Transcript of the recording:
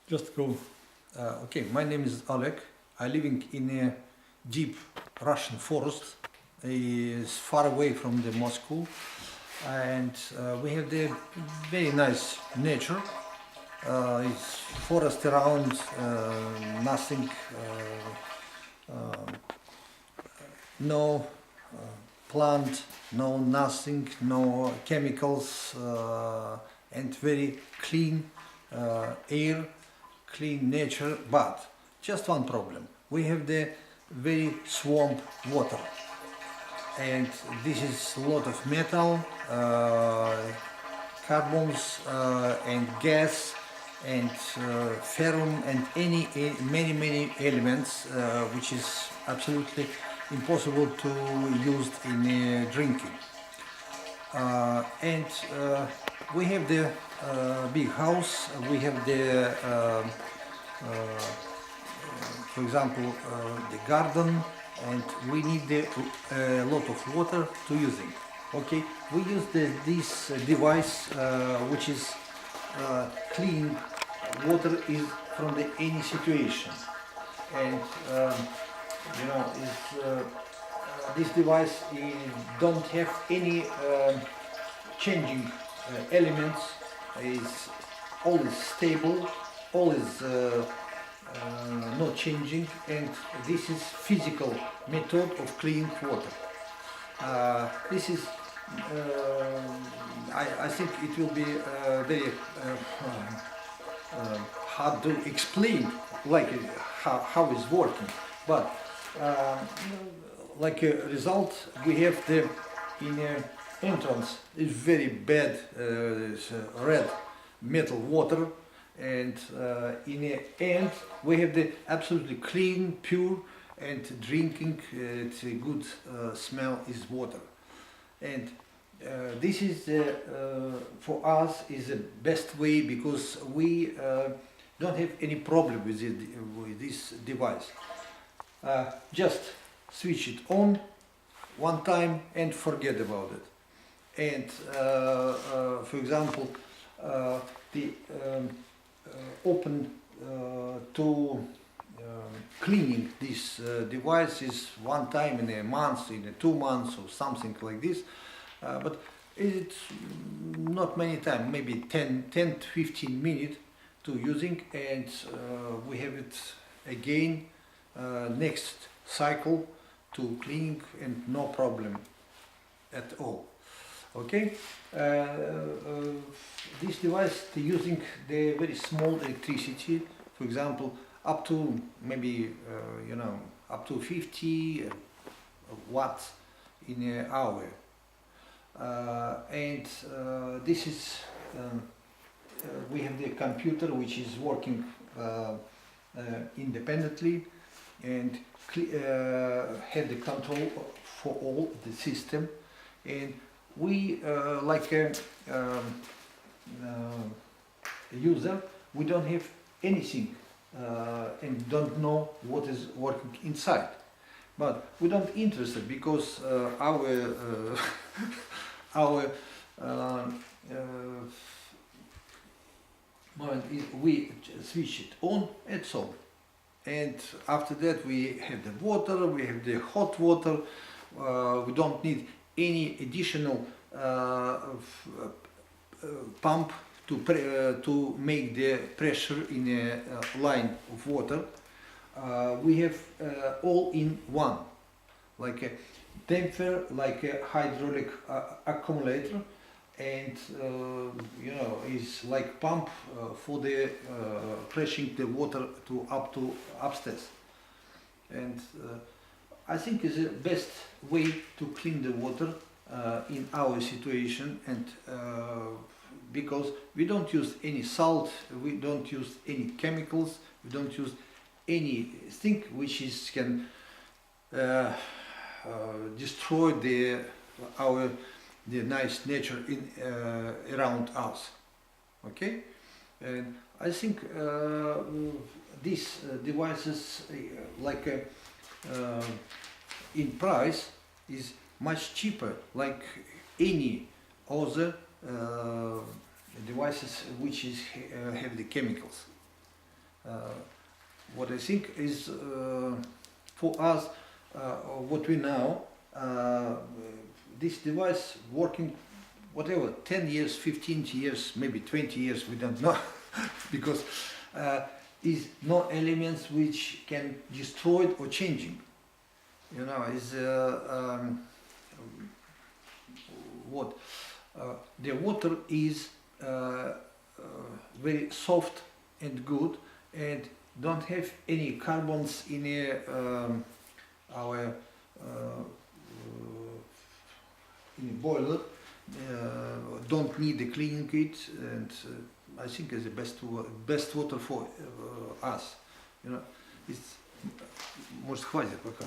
Just go. Okay, my name is Oleg. I living in a deep Russian forest. It's far away from the Moscow, and we have the very nice nature. It's forest around, nothing, no plant, no nothing, no chemicals, and very clean air, clean nature. But just one problem: we have the very swamp water, and this is a lot of metal, carbons, and gas, and ferrum, and many elements which is absolutely impossible to use in drinking. And we have the big house. We have the for example, the garden, and we need a lot of water to using. Okay, we use this device which is clean water is from any situation, and this device don't have any changing elements. Is always stable, always not changing, and this is physical method of cleaning water. This is I think it will be very hard to explain like how it's working, but like a result we have the in entrance is very bad red metal water, and in the end we have the absolutely clean, pure, and drinking it's a good smell is water. And this is for us is the best way, because we don't have any problem with this device. Just switch it on one time and forget about it. And for example, the open to cleaning this device is one time in a month, in 2 months, or something like this. But it's not many time, maybe 10 to 15 minutes to using, and we have it again next cycle to cleaning, and no problem at all. Okay, this device using the very small electricity, for example, up to maybe up to 50 watts in an hour, and this is we have the computer which is working independently, and have the control for all the system. And we like a user, we don't have anything and don't know what is working inside, but we don't interested, because our our moment is we switch it on, and so, and after that we have the water, we have the hot water. We don't need any additional pump to make the pressure in a line of water. We have all in one, like a damper, like a hydraulic accumulator, and is like pump for the pressing the water to upstairs. And I think is the best way to clean the water in our situation, and because we don't use any salt, we don't use any chemicals, we don't use anything which can destroy the nice nature in around us. Okay, and I think these devices like in price is much cheaper like any other devices which have the chemicals. what I think is for us, what we know, this device working whatever, 10 years, 15 years, maybe 20 years, we don't know, because is no elements which can destroy it or changing. You know, is what the water is very soft and good, and don't have any carbons in our in a boiler. Don't need the cleaning it, and I think is the best water for us. You know, it's most хватит пока.